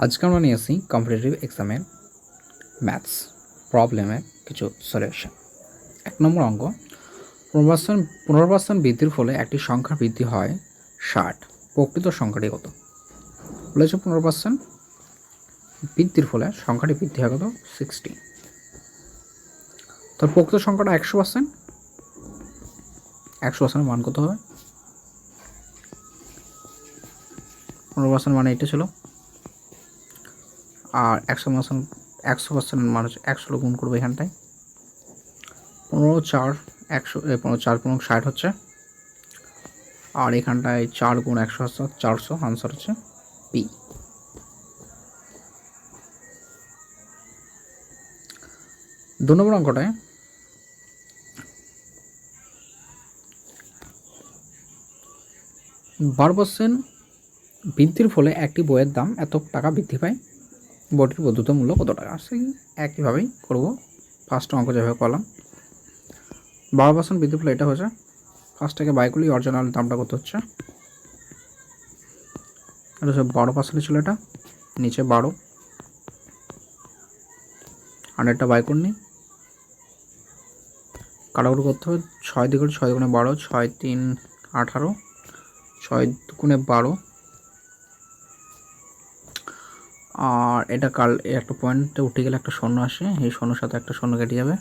আজকে আমরা নিয়ে আসি কম্পিটিটিভ এক্সামের ম্যাথস প্রবলেমের কিছু সলিউশন। 1 নম্বর অঙ্ক, পুনর্বাসন বৃদ্ধির ফলে একটি সংখ্যা বৃদ্ধি হয় 60, প্রকৃত সংখ্যাটি কত? বলেছে পুনর্বাসন বৃদ্ধির ফলে সংখ্যাটি বৃদ্ধি হয় কত? 60। তার প্রকৃত সংখ্যাটা 100%, 100%-এর মান কত হবে? পুনর্বাসন মানে এটা ছিল, আর 100%-এর মান হচ্ছে 100 গুণ করবো এখানটায়, 15×4 হচ্ছে, আর এখানটায় 4 গুণ 100 হচ্ছে 400, আনসার হচ্ছে পি। 2 নম্বর অঙ্কটায় %, বৃদ্ধির ফলে একটি বইয়ের দাম এত টাকা বৃদ্ধি পায়, বইটির বর্ধিত মূল্য কত টাকা? সেই একইভাবেই করবো, ফার্স্ট অঙ্ক যেভাবে করলাম। 12% বৃদ্ধির ফলে এটা হয়েছে, ফার্স্টটাকে বাই করলে অরিজিনাল দামটা কত হচ্ছে? এটা হচ্ছে 12% ছিল, এটা নিচে 12, আর একটা বাই করে নিই, কাটাকুটি করতে হবে। 6 দ্বিগুণে 12, 6 3 18, 6 দুগুণে 12, আর এটা একটা পয়েন্টে উঠে গেলে একটা শূন্য আসে, এই শূন্যর সাথে একটা শূন্য কেটে যাবে,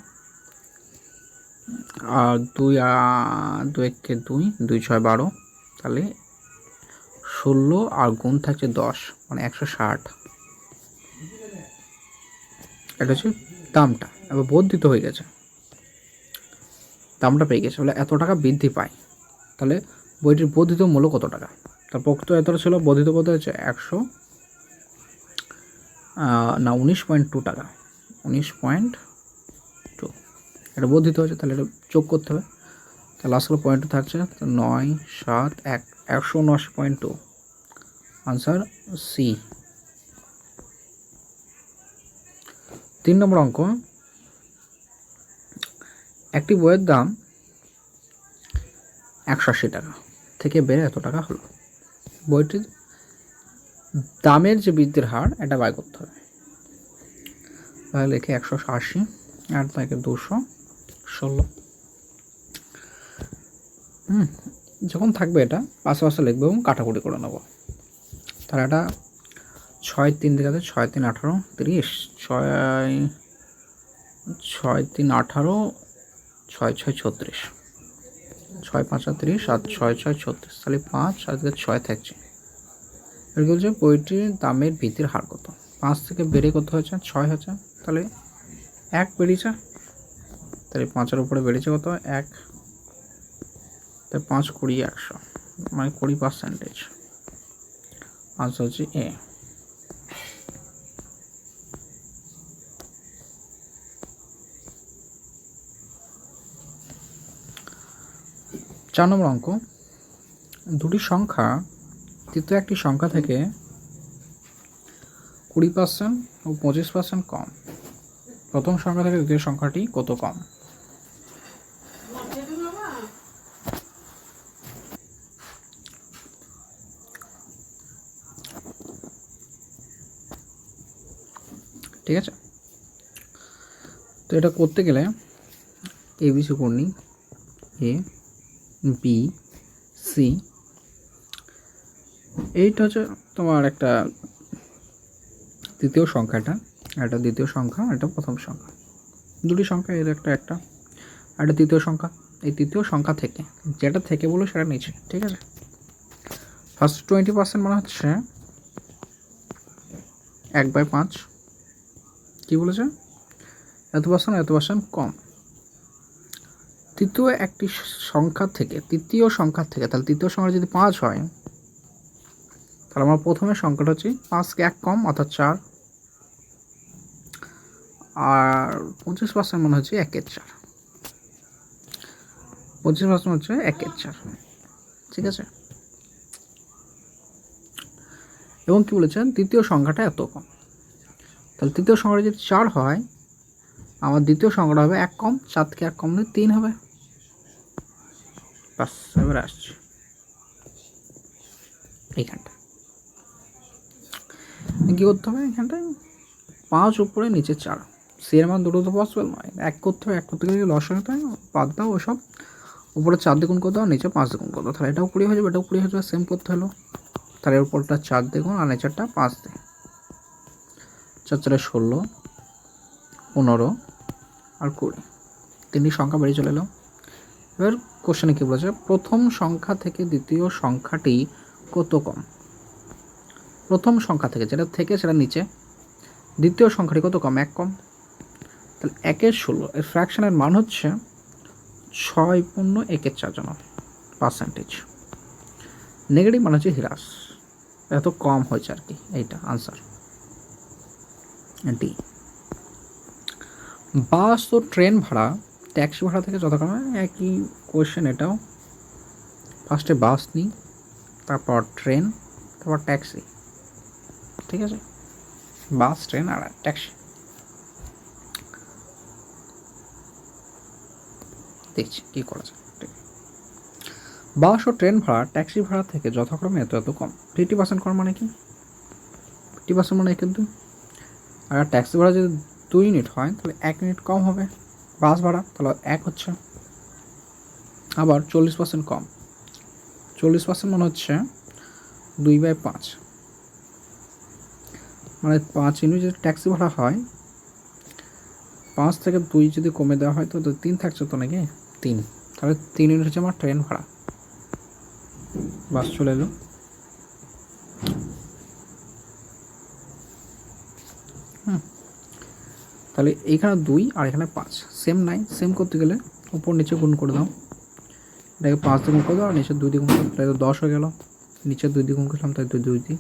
আর 2 1 2, 2 6 12, তাহলে 16 আর গুণ থাকছে 10, মানে 160। এটা হচ্ছে দামটা, এবার বর্ধিত হয়ে গেছে, দামটা পেয়ে গেছে, বলে এত টাকা বৃদ্ধি পায়, তাহলে বইটির বর্ধিত মূল্য কত টাকা? তার প্রকৃত এতটা ছিল, বর্ধিত কত হচ্ছে 19.2 টাকা, 19.2, এটা বর্ধিত হয়েছে, তাহলে এটা যোগ করতে হবে, তাহলে আসলে পয়েন্ট থাকছে 9 7 1, 179.2, আনসার সি। 3 নম্বর অঙ্ক, একটি বইয়ের দাম 180 টাকা থেকে বেড়ে এত টাকা হলো, বইটির দামের যে বৃদ্ধির হার এটা বাই করতে হবে, তাহলে লিখে 180 আর তাকে 216। যখন থাকবে এটা পাশাপাশি লিখবো এবং কাটাকুটি করে নেবো, তাহলে এটা 6 3 দিকে 6 3 18 30, 6 3 18, 6 6 36, 6 5 30 আর 6 6 36, তাহলে 5 আর 6 থাকছে। এর বলছে বইটির দামের বৃদ্ধির হার কত? 5 থেকে বেড়ে কত হয়েছে? 6 হয়েছে, তাহলে 1 বেড়েছে, তাহলে 5-এর উপরে বেড়েছে কত? 1, তাই 5 20 100, মানে 20%। আনসার হচ্ছে এ। চার নম্বর অঙ্ক, দুটি সংখ্যা তৃতীয় একটি সংখ্যা থেকে 20% ও 25% কম, প্রথম সংখ্যা থেকে দ্বিতীয় সংখ্যাটি কত কম? ঠিক আছে, তো এটা করতে গেলে এবিসি করে নিই, এ বি সি, এইটা হচ্ছে তোমার একটা তৃতীয় সংখ্যাটা, এটা দ্বিতীয় সংখ্যা, এটা প্রথম সংখ্যা, দুটি সংখ্যা, এর একটা একটা এটা তৃতীয় সংখ্যা, এই তৃতীয় সংখ্যা থেকে যেটা থেকে বলো সেটা নিচে। ঠিক আছে, ফার্স্ট 20% মানে হচ্ছে 1/5, কি বলেছে? এত পার্সেন্ট কম, তৃতীয় একটি সংখ্যা থেকে, তৃতীয় সংখ্যা থেকে, তাহলে তৃতীয় সংখ্যা যদি 5 হয়, তাহলে আমার প্রথমে সংখ্যাটা হচ্ছে 5কে 1 কম, অর্থাৎ 4, আর 25% মনে হচ্ছে 1/4, 25% হচ্ছে 1/4। ঠিক আছে, এবং কি বলেছেন? তৃতীয় সংখ্যাটা এত কম, তাহলে তৃতীয় সংখ্যাটা যদি 4 হয়, আমার দ্বিতীয় সংখ্যাটা হবে 1 কম, 7 থেকে 1 কম 3 হবে। বাস, এবার আসছে এইখানটা। কী করতে হবে এখানটায় 5 উপরে নিচে 4, সি এর মান দুটো তো পসিবল নয়, এক করতে হবে, এক করতে গেলে লস হয়ে যায়, বাদ দাও ওসব, উপরে 4 দ্বিগুণ করে দাও, নিচে 5 দ্বিগুণ করে দাও, তাহলে এটাও 20 হয়ে যাবে, এটাও 20 হয়ে যাবে, সেম করতে হলো। তাহলে এর উপরটা 4 দ্বিগুণ আর নিচেরটা 5 দ্বিগুণ, 4 4 16, 15 আর 20, তিনটি সংখ্যা বেরিয়ে চলে এলো। এবার কোশ্চেনে কী বলেছে, প্রথম সংখ্যা থেকে দ্বিতীয় সংখ্যাটি কত কম। প্রথম সংখ্যা থেকে যেটা থেকে সেটা নিচে, দ্বিতীয় সংখ্যাটি কত কম, 1 কম। তাহলে 1 16 এর ফ্র্যাকশনের মান হচ্ছে 6.1 নেগেটিভ মানে হচ্ছে হ্রাস, এত কম হয়েছে আর কি, এইটা আনসার ডি। বাস ও ট্রেন ভাড়া ট্যাক্সি ভাড়া থেকে যথাক্রমে, একই কোয়েশ্চেন এটাও, ফার্স্টে বাস নিই, তারপর ট্রেন, তারপর ট্যাক্সি, ঠিক আছে, বাস ট্রেন আর ট্যাক্সি। দেখছি কী করা যায়। বাস ও ট্রেন ভাড়া ট্যাক্সি ভাড়া থেকে যথাক্রমে এত এত কম। 50% কম মানে কি, 50% মানে 1/2। আর ট্যাক্সি ভাড়া যদি 2 ইউনিট হয় তাহলে 1 ইউনিট কম হবে বাস ভাড়া, তাহলে 1 হচ্ছে। আবার 40% কম, 40% মানে হচ্ছে 2/5, মানে 5 ইউনিট যদি ট্যাক্সি ভাড়া হয়, 5 থেকে 2 যদি কমে দেওয়া হয় তো 3 থাকছে তো নাকি, 3, তাহলে 3 ইউনিট হচ্ছে আমার ট্রেন ভাড়া। বাস চলে এলো। তাহলে এইখানে 2 আর এখানে 5, সেম নাই, সেম করতে গেলে উপর নিচে গুণ করে দাও, এটাকে 5 দিয়ে গুণ করে দাও আর নিচে 2 দিয়ে গুণ করো, তাহলে 10 হয়ে গেল। নিচে 2 দিয়ে গুণ করলাম তাই 2 দিয়ে,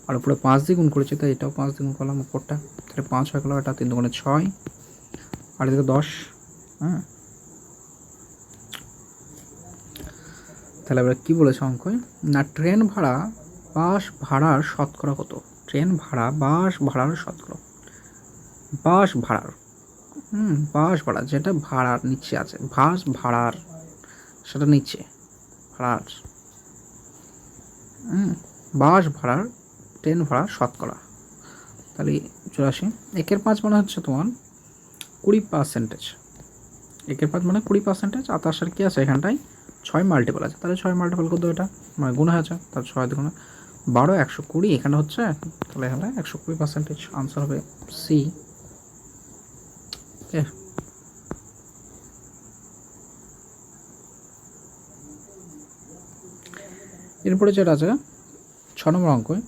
আর উপরে 5 দিয়ে গুণ করেছি তাই এটাও 5 দিয়ে গুণ করলাম উপরটা, তাহলে 5 হয়ে গেল। এটা 3 2 6 আর এদিকে 10। হ্যাঁ, তাহলে এবার কী বলেছে অঙ্কয় না, ট্রেন ভাড়া বাস ভাড়ার শতকরা কত। ট্রেন ভাড়া বাস ভাড়ার শতকরা, বাস ভাড়ার, বাস ভাড়া যেটা ভাড়ার নিচে আছে, বাস ভাড়ার সেটা নিচে ভাড়ার, বাস ভাড়ার ট্রেন ভাড়া শতকরা। তাহলে 84, 1/5 মানে হচ্ছে তোমার 20%, 1/5 মানে 20%, আর তার সাথে কী আছে এখানটায় 6 মাল্টিপল আছে, তাহলে 6 মাল্টিপল করতে এটা মানে গুণ হয়ে আছে, তাহলে 6 দ্বিগুণে 12, 120 এখানে হচ্ছে, তাহলে এখানে 120%, আনসার হবে সি। এরপরে যেটা আছে 6 নম্বর অঙ্কয়,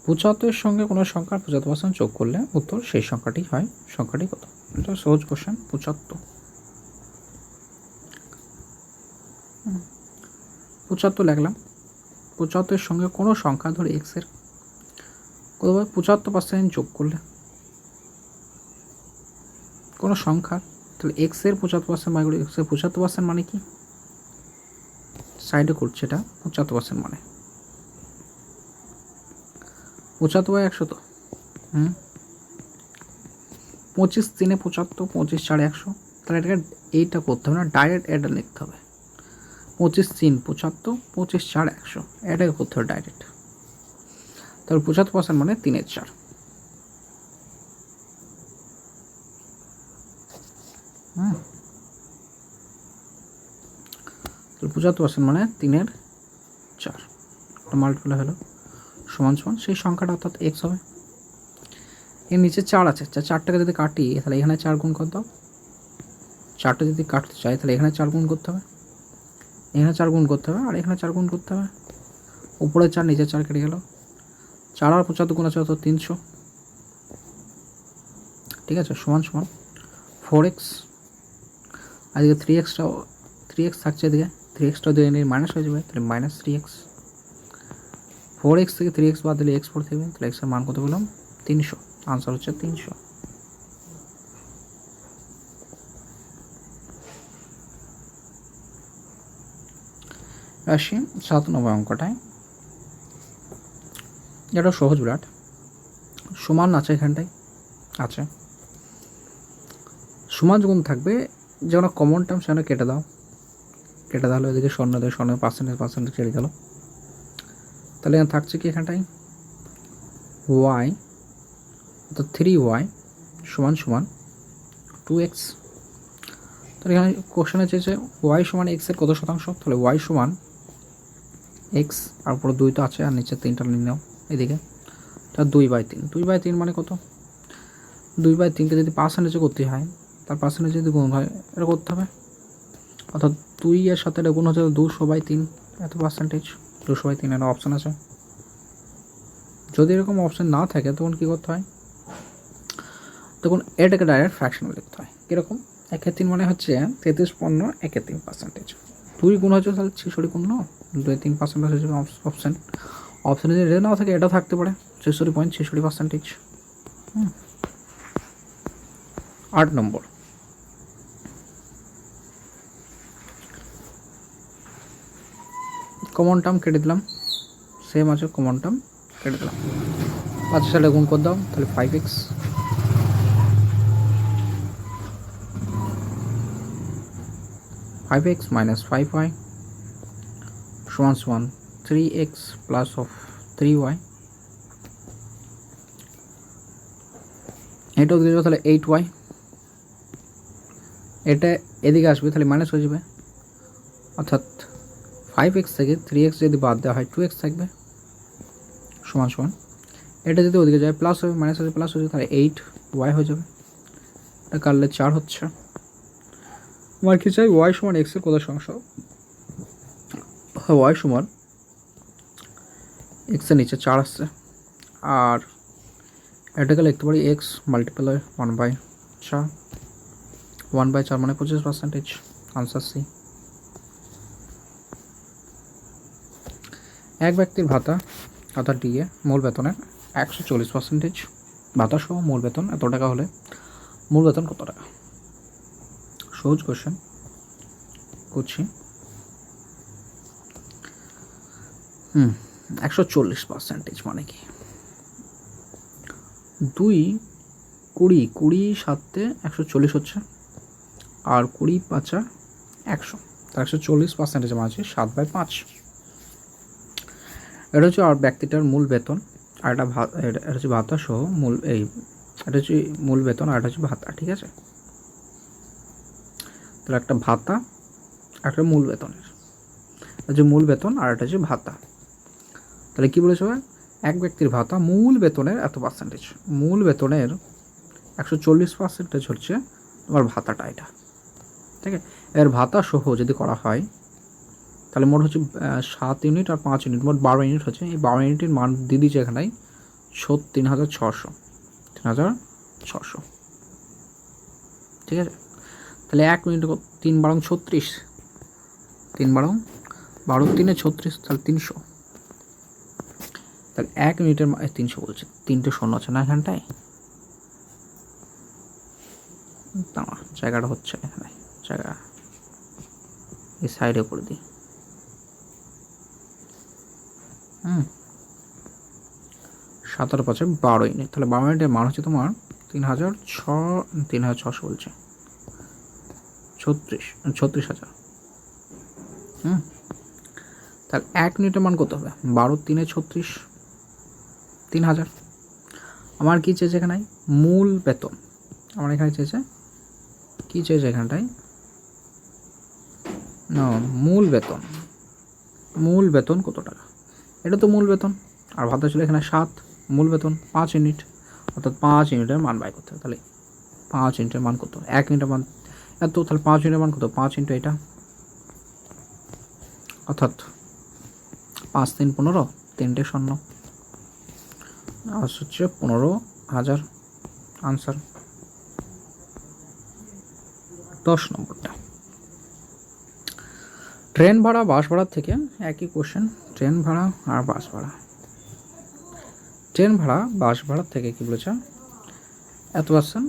75 সঙ্গে কোনো সংখ্যার 75% যোগ করলে উত্তর সেই সংখ্যাটি হয়, সংখ্যাটি কত। এটা সহজ কোশ্চেন। 75 লিখলাম, 75 সঙ্গে কোনো সংখ্যা ধরে এক্সের কতবার 75% যোগ করলে কোনো সংখ্যা, তাহলে এক্সের 75% বাই করে এক্সের 75% মানে কি, সাইডে করছে এটা 75% মানে 75/100 তো, 25 3 75, 25 4 100, তাহলে এটাকে এইটা করতে হবে না, ডাইরেক্ট এটা লিখতে হবে, 25 3 75, 25 4 100, এটাকে করতে হবে ডাইরেক্ট। তাহলে 75% মানে 3/4, তাহলে 75% মানে 3/4, মাল্টিপ্লাই হলো সমান সমান সেই সংখ্যাটা অর্থাৎ এক্স হবে। এর নিচে 4 আছে, 4টাকে যদি কাটি তাহলে এখানে 4 গুণ করে দাও, 4টা যদি কাটতে চাই তাহলে এখানে 4 গুণ করতে হবে, এখানে 4 গুণ করতে হবে, আর এখানে 4 গুণ করতে হবে, উপরে 4 নিচে 4 কেটে গেল, 4 আর 75 গুণ আছে অত 300, ঠিক আছে, সমান সমান 4x, আর এদিকে 3x থাকছে, এদিকে 3xটা দিয়ে মাইনাস হয়ে যাবে, তাহলে -3x, 4x থেকে 3x বাদ দিলে x 4 থাকবে, তাহলে x এর মান কত বললাম 300, আনসার হচ্ছে 300। আসি 7 নম্বর অঙ্কটায়, এটা সহজ বিরাট, সমান আছে এখানটায় আছে, সমান যখন থাকবে যেন কমন টার্ম সেখানে কেটে দাও, কেটে দাও, এদিকে শূন্য দিয়ে শূন্য পার্সেন্টেজ কেটে গেল, তাহলে থাকছে কি এখানটায় ওয়াই অর্থাৎ 3y সমান সমান 2x। তাহলে এখানে কোশ্চেনে চেয়েছে ওয়াই সমান এক্সের কত শতাংশ, তাহলে ওয়াই সমান এক্স আর উপরে 2 তো আছে আর নিচে 3টা নিয়ে নাও এদিকে, তা 2/3। 2/3 মানে কত, 2/3কে যদি পার্সেন্টেজে করতে হয় তার পার্সেন্টেজ যদি গুণ হয় এটা করতে হবে, অর্থাৎ 2 এর সাথে এটা গুণ হচ্ছে 200/3 এত পার্সেন্টেজ। 200/3 একটা অপশান আছে, যদি এরকম অপশান না থাকে তখন কী করতে হয়, তখন এটাকে ডাইরেক্ট ফ্র্যাকশনাল লিখতে হয়। কীরকম, 1/3 মানে হচ্ছে 33.13%। 2 গুণ হচ্ছে তাহলে 66 গুণ 2.3% হচ্ছে অপশান। অপশানে যদি এটা নাও থাকে এটা থাকতে পারে 66.66%। 8 নম্বর, কমন টার্ম কেটে দিলাম, সেম আছে কমন টার্ম কেটে দিলাম, 5 সালে গুণ করে দাও তাহলে 5x, 5x minus 5y সমান সমান 3x প্লাস অফ 3y। এটাও দিয়ে দেবো তাহলে 8y, এটা এদিকে আসবে তাহলে মাইনাস হয়ে যাবে, অর্থাৎ 5x থেকে 3x যদি বাদ দেওয়া হয় 2x থাকবে সমান সমান, এটা যদি ওদিকে যায় প্লাস হবে, মাইনাস হচ্ছে প্লাস হচ্ছে তাহলে 8y হয়ে যাবে। এটা কাটলে 4 হচ্ছে। আমার কি চাই, y সমান x এর কত শতাংশ, y সমান x এর নিচে 4 আসছে আর এটাকে লিখতে পারি x মাল্টিপ্লাই 1/4, 1/4 মানে 25%। Answer C. এক ব্যক্তির ভাতা অর্থাৎ ডিএ মূল বেতনের 140%, ভাতা সহ মূল বেতন এত টাকা হলে মূল বেতন কত টাকা। সহজ কোশ্চেন করছি। 140% মানে কি, 20 সাথে 140 হচ্ছে আর 20 × 100, তার 140% মানে 7/5। এটা হচ্ছে আর ব্যক্তিটার মূল বেতন আর এটা হচ্ছে ভাতা সহ মূল, এটা হচ্ছে মূল বেতন আর এটা হচ্ছে ভাতা, ঠিক আছে। তাহলে একটা ভাতা একটা মূল বেতনের, এটা হচ্ছে মূল বেতন আর এটা হচ্ছে ভাতা। তাহলে কী বলেছে, এক ব্যক্তির ভাতা মূল বেতনের এত পার্সেন্টেজ, মূল বেতনের 140% হচ্ছে তোমার ভাতাটা, এটা ঠিক আছে। এর ভাতা সহ যদি করা হয় তাহলে মোট হচ্ছে 7 ইউনিট আর 5 ইউনিট, মোট 12 ইউনিট হচ্ছে। এই 12 ইউনিটের মান দিয়ে দিচ্ছে এখানে 3,600, ঠিক আছে। তাহলে 1 মিনিট 3 × 36, 3 × 12 3 36, তাহলে 300। তাহলে 1 মিনিটের 300 বলছে, 3টে শূন্য আছে না এখানটায়, জায়গাটা হচ্ছে এখানে, জায়গা এই সাইডে করে দিই। 17 × 5 = 12 ইউনিট, তাহলে 12 ইউনিটের মান হচ্ছে তোমার 3,600 বলছে 36,000। তাহলে 1 মিনিটের মান কত হবে, 12 × 3 = 36, 3,000। আমার কী চেয়েছে এখানে, মূল বেতন। আমার এখানে চেয়েছে কী চেয়েছে এখানটায়, না মূল বেতন, মূল বেতন কত টাকা, এটা তো মূল বেতন আর ভাতা ছিল এখানে 7, মূল বেতন 5 ইউনিট, অর্থাৎ 5 ইউনিটের মান বাই করতে হবে। তাহলে 5 ইউনিটের মান কত, 1 ইউনিটের মান এত, তাহলে 5 ইউনিটের মান কত, 5 × এটা, অর্থাৎ 5 × 3 = 15, 3টে শূন্য আর হচ্ছে 15,000। আনসার। 10 নম্বরটা, ট্রেন ভাড়া বাস ভাড়ার থেকে একই কোশ্চেন, ট্রেন ভাড়া আর বাস ভাড়া। ট্রেন ভাড়া বাস ভাড়ার থেকে কী বলেছে, এত পার্সেন্ট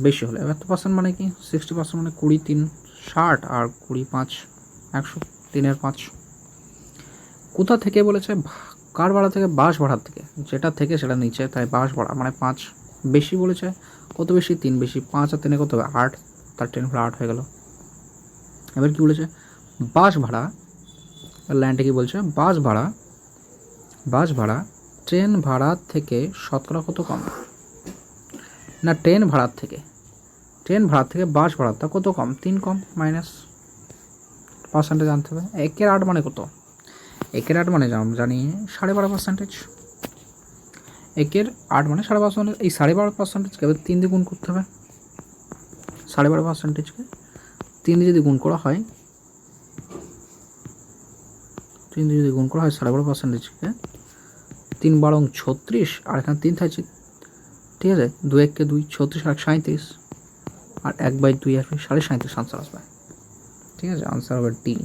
বেশি হলে, এত পার্সেন্ট মানে কি 60% মানে 20 × 3 = 60 আর 20 × 5 = 100, 3/5। কোথা থেকে বলেছে, কার ভাড়া থেকে, বাস ভাড়ার থেকে, যেটা থেকে সেটা নিচে, তাই বাস ভাড়া মানে 5 বেশি বলেছে, কত বেশি, 3 বেশি, 5 আর 3 কত হবে 8, তার ট্রেন ভাড়া 8 হয়ে গেল। এবার কী বলেছে, বাস ভাড়া, লাইনটা কি বলছে, বাস ভাড়া ট্রেন ভাড়ার থেকে শতকরা কত কম? না, ট্রেন ভাড়ার থেকে বাস ভাড়াটা কত কম? 3 কম, মাইনাস পার্সেন্টেজ জানতে হবে। 1/8 মানে কত? 1/8 মানে জানি 12.5%। 1/8 মানে 12.5%। এই 12.5%কে 3 দিয়ে গুণ করতে হবে। 12.5%কে 3 দিয়ে যদি গুণ করা হয়, 12.5%কে 3 12 36, আর এখানে 3 থাকছে, ঠিক আছে। 2 1 2, 36 আর 37, আর 1/2 আসবে, 37.5 আনসার আসবে। ঠিক আছে, আনসার হবে ডি।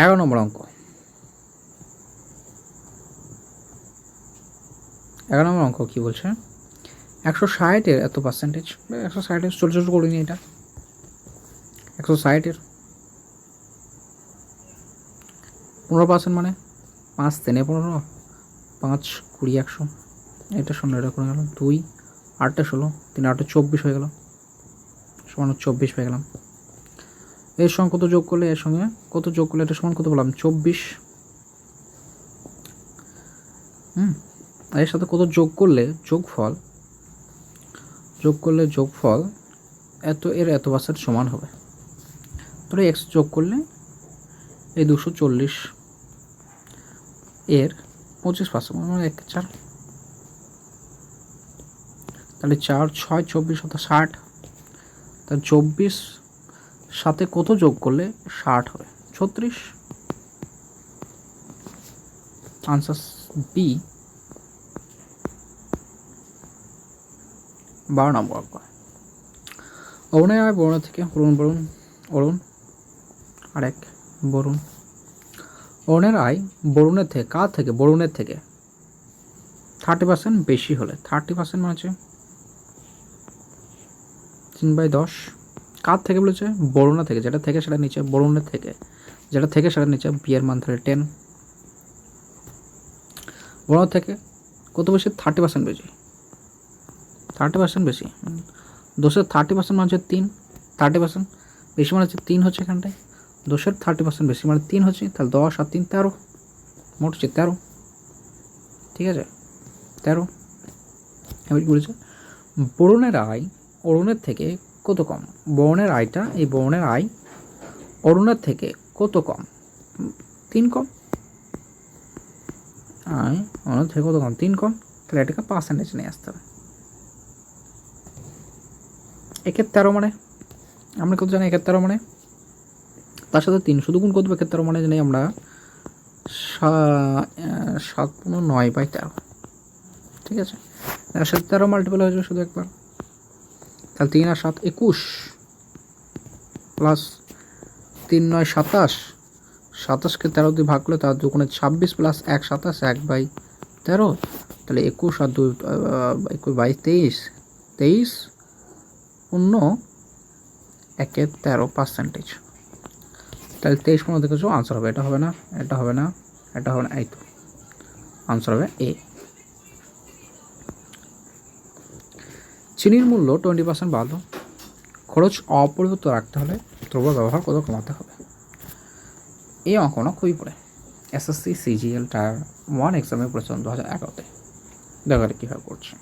11 নম্বর অঙ্ক। 11 নম্বর অঙ্ক কি বলছে? 160-এর এত পার্সেন্টেজ, 160-এর ছোটো ছোটো করিনি এটা। 160-এর 15% মানে 5 3 15, 5 20 100, এটা 0, এটা করে গেল 2 8 16, 3 8 24 হয়ে গেল, সমান 24 পেয়ে গেলাম। এর সঙ্গে কত যোগ করলে, এর সঙ্গে কত যোগ করলে এটা সমান কত বললাম? 24। এর সাথে কত যোগ করলে যোগফল এর এত পার্সেন্ট সমান হবে। তাহলে এক্স যোগ করলে এই 240 এর 25%, মানে 1 4, তাহলে 4 6 24 60, তাহলে 24 সাথে কত যোগ করলে 60 হবে? 36। Answer B. 12 নম্বর অঙ্ক। অরুণের আয় বরুণের থেকে, অরুণ আর এক বরুণ। অরুণের আয় বরুণের থেকে, কার থেকে? বরুণের থেকে 30% বেশি হলে, 30% মানে হচ্ছে 3/10। কার থেকে বলেছে? বরুণের থেকে। যেটা থেকে সেটা নিচে, বরুণের থেকে যেটা থেকে সেটা নিচে, বিয়ের মান তাহলে 10। বরুণের থেকে কত বেশি? 30% বেশি। 30% বেশি, 10-এর 30% মানে হচ্ছে 3। 30% বেশি মানে হচ্ছে 3 হচ্ছে এখানটায়। 10-এর 30% বেশি মানে 3 হচ্ছে, তাহলে 10 আর 3 13, মোট হচ্ছে 13। ঠিক আছে, 13। এবার কি বলেছে? বরুণের আয় অরুণের থেকে কত কম? বরুণের আয়টা, এই বরুণের আয় অরুণের থেকে কত কম? 3 কম। আয় অরুণের থেকে কত কম? 3 কম। তাহলে এটাকে পার্সেন্টেজ নিয়ে আসতে হবে। 1/13 মানে আমরা কত জানি? 1/13 মানে তার সাথে 3 শুধু গুণ করতে হবে। 1/13 মানে জানি আমরা 7/9/13। ঠিক আছে, এর সাথে 13 মাল্টিপল হয়ে যাবে শুধু একবার। তাহলে 3 আর 7 21, প্লাস 3 9 27, 27কে 13 দিয়ে ভাগ করলে তার 2 26, প্লাস 1 27, 1/13, তাহলে 21 আর 2 22 23, 23 অন্য 1/13%। তাহলে 23 দেখেছো, আনসার হবে, এটা হবে না, এটা হবে না, এটা হবে না, এই তো আনসার হবে এ। চিনির মূল্য 20% বাড়লো, খরচ অপরিবর্তিত রাখতে হলে দ্রব্য ব্যবহার কত কমাতে হবে? এই অঙ্কটা খুবই পড়ে, এসএসসি সিজিএল টায়ার 1 এক্সামে পড়েছিলাম 2011-তে। দেখা যায় কীভাবে করছে।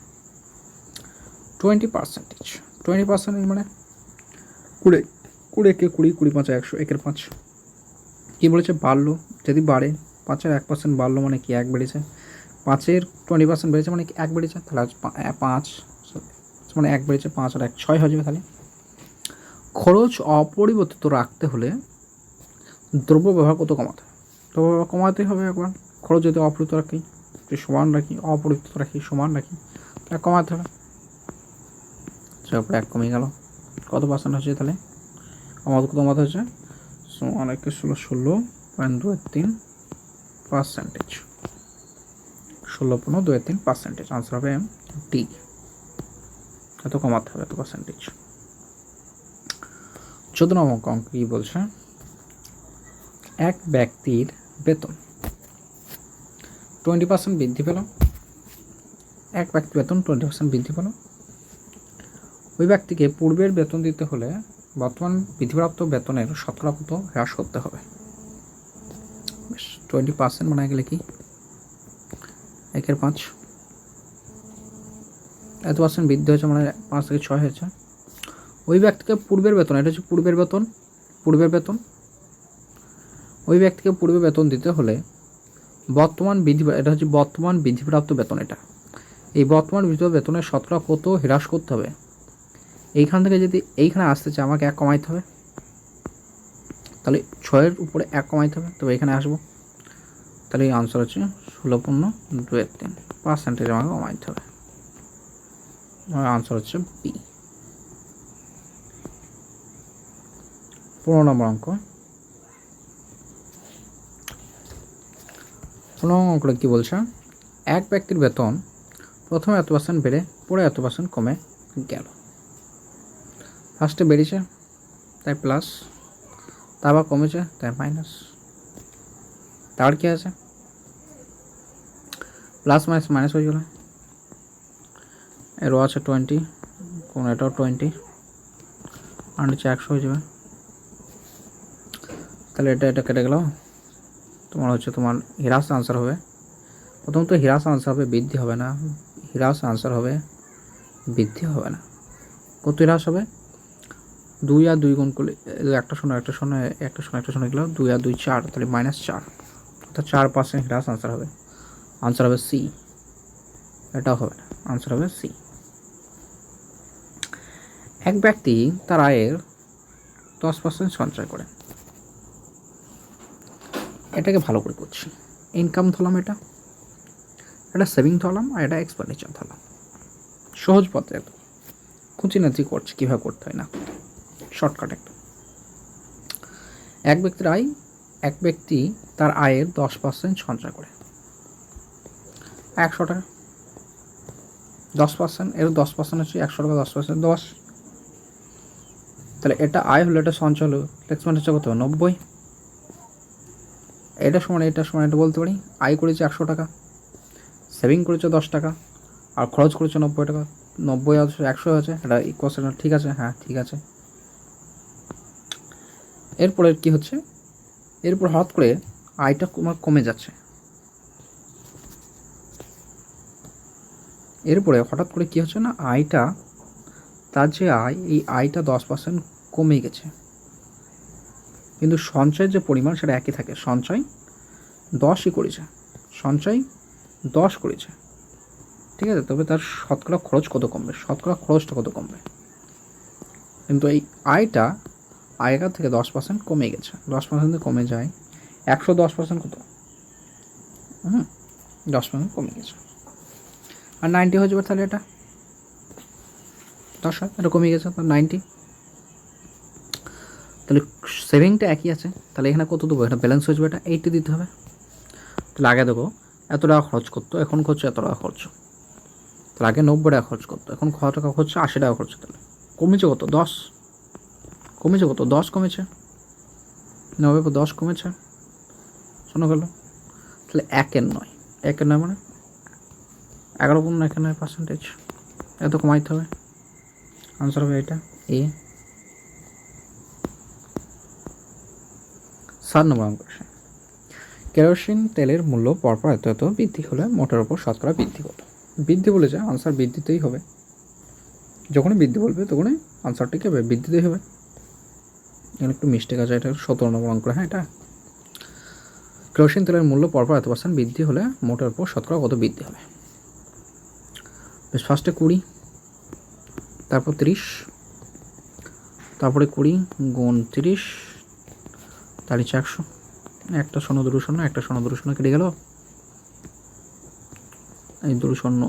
20% মানে 20 কে 20, 20 5 100, 1/5 কী বলেছে? বাড়লো, যদি বাড়ে 5-এর 1% বাড়লো মানে কি 1 বেড়েছে। 5-এর 20% বেড়েছে মানে কি 1 বেড়েছে, তাহলে 5 মানে 1 বেড়েছে, 5 আর 1 6 হয়ে যাবে। তাহলে খরচ অপরিবর্তিত রাখতে হলে দ্রব্য ব্যবহার কত কমাতে হবে? দ্রব্য ব্যবহার কমাতেই হবে একবার। খরচ যদি অপরিবর্তিত রাখি, সমান রাখি, অপরিবর্তিত রাখি, সমান রাখি, তাহলে কমাতে হবে। তারপরে 1 কমে গেল, কত পার্সেন্ট হচ্ছে? তাহলে আমাদের কত কমাতে হচ্ছে? অনেককে 16.23%, 16.23%। আনসার হবে ডি। এত কমাতে হবে, এত পার্সেন্টেজ। 14 নম্বর অঙ্ক কি বলছে? এক ব্যক্তির বেতন 20% বৃদ্ধি পেল। এক ব্যক্তির বেতন 20% বৃদ্ধি পেল। ওই ব্যক্তিকে পূর্বের বেতন দিতে হলে বর্তমান বৃদ্ধিপ্রাপ্ত বেতনের শতকরা কত হ্রাস করতে হবে? বেশ, 20% বানায় গেলে কি 1/5 এত পার্সেন্ট বৃদ্ধি হয়েছে, মানে 5 থেকে 6 হয়েছে। ওই ব্যক্তিকে পূর্বের বেতন, এটা হচ্ছে পূর্বের বেতন, ওই ব্যক্তিকে পূর্বে বেতন দিতে হলে বর্তমান বৃদ্ধি, এটা হচ্ছে বর্তমান বৃদ্ধিপ্রাপ্ত বেতন। এটা এই বর্তমান বৃদ্ধিপ্রাপ্ত বেতনের শতকরা কত হ্রাস করতে হবে। এইখান থেকে যদি এইখানে আসতে চায় আমাকে 1 কমাইতে হবে, তাহলে 6-এর উপরে 1 কমাইতে হবে, তবে এখানে আসবো। তাহলে এই আনসার হচ্ছে 16.23% আমাকে কমাইতে হবে। আনসার হচ্ছে বি। 15 নম্বর অঙ্ক। 15 অঙ্কটা কী বলছে, এক ব্যক্তির বেতন প্রথমে এত পার্সেন্ট বেড়ে পরে এত পার্সেন্ট কমে গেল। ফার্স্টে বেড়েছে তাই প্লাস, তারপর কমেছে তাই মাইনাস, তার কি আছে প্লাস মাইনাস মাইনাস হয়ে গেল। এরও আছে 20, কোন এটাও 20 আর নিচে 100 হয়ে যাবে। তাহলে এটা কেটে গেল, তোমার হচ্ছে তোমার হ্রাস আনসার হবে। প্রথম তো হ্রাস আনসার হবে, বৃদ্ধি হবে না। হ্রাস আনসার হবে, বৃদ্ধি হবে না। কত হ্রাস হবে, 2 আর 2 গুণ করলে একটা শূন্য গেল, 2 আর 2 4, তাহলে -4, অর্থাৎ 4% হ্রাস আনসার হবে। আনসার হবে সি। এটাও হবে না, আনসার হবে সি। এক ব্যক্তি তার আয়ের 10% সঞ্চয় করে, এটাকে ভালো করে করছি। ইনকাম ধরলাম, এটা সেভিং ধরলাম, আর এটা এক্সপেন্ডিচার ধরলাম। সহজ পথে একদম, খুঁচিনাচি করছি কীভাবে করতে হয় না, শর্টকাট একটা। এক ব্যক্তি তার আয়ের 10% সঞ্চয় করে 100 টাকা। 10%, এর 10% হচ্ছে 100 টাকা, 10% 10। তাহলে এটা আয় হলো, এটা সঞ্চয় হলো, এক্সপেন্ডিচার কত হবে 90। এটা সমান এটা বলতে পারি, আয় করেছে 100 টাকা, সেভিং করেছে 10 টাকা, আর খরচ করেছে 90 টাকা। 90 আর 100 আছে, এটা ইকুয়াশন ঠিক আছে, হ্যাঁ ঠিক আছে। এরপরে কি হচ্ছে, এরপর হঠাৎ করে আয়টা কমে যাচ্ছে। এরপরে হঠাৎ করে কি হচ্ছে না, আয়টা, তার যে আয়, এই আয়টা 10% কমে গেছে, কিন্তু সঞ্চয়ের যে পরিমাণ সেটা একই থাকে। সঞ্চয় 10ই করেছে, ঠিক আছে, তবে তার শতকরা খরচ কত কমবে, শতকরা খরচটা কত কমবে। কিন্তু এই আয়টা আগেকার থেকে 10% কমে গেছে, 10% কমে যায়। 110% কত, 10% কমে গেছে, আর 90 হয়ে যাবে। তাহলে এটা 10 হয়, এটা কমে গেছে, তার 90। তাহলে সেভিংটা একই আছে, তাহলে এখানে কত দেবো, এখানে ব্যালেন্স হয়ে যাবে, এটা 80 দিতে হবে। তাহলে আগে দেখো এত টাকা খরচ করতো, এখন খরচ এত টাকা খরচ। তাহলে আগে 90 টাকা খরচ করতো, এখন কত টাকা খরচ, 80 টাকা খরচ। তাহলে কমেছে কত, 10 কমেছে, কত 10 কমেছে, 90 10 কমেছে, শোনো গেল। তাহলে 1-এর নয় মানে 11.9% এত কমাইতে হবে। আনসার হবে এটা এ। 7 নম্বর অঙ্ক। কেরোসিন তেলের মূল্য পরপর এত বৃদ্ধি হলে মোটের ওপর শতকরা বৃদ্ধি কত। বৃদ্ধি বলেছে, আনসার বৃদ্ধিতেই হবে। যখনই বৃদ্ধি বলবে তখনই আনসারটি কি হবে, বৃদ্ধিতেই হবে। এখানে একটু মিস্টেক আছে, এটা 17 নম্বর অঙ্ক। হ্যাঁ, এটা কেরোসিন তেলের মূল্য পরপর এত% বৃদ্ধি হলে মোটের ওপর শতকরা কত বৃদ্ধি হবে। বেশ, ফার্স্টে 20, তারপর 30, তারপরে 20 গুণ 30, তাহলে 100। একটা শূন্য, দুটো শূন্য, একটা শূন্য, দুটো শূন্য কেটে গেল, এই দুটো শূন্য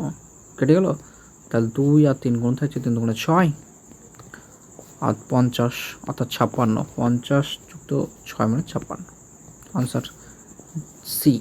কেটে গেল। তাহলে 2 আর 3 গুণ থাকছে, 3 গুণে 6 আর 50, অর্থাৎ 56। 50 যুক্ত 6 মানে 56। Answer C.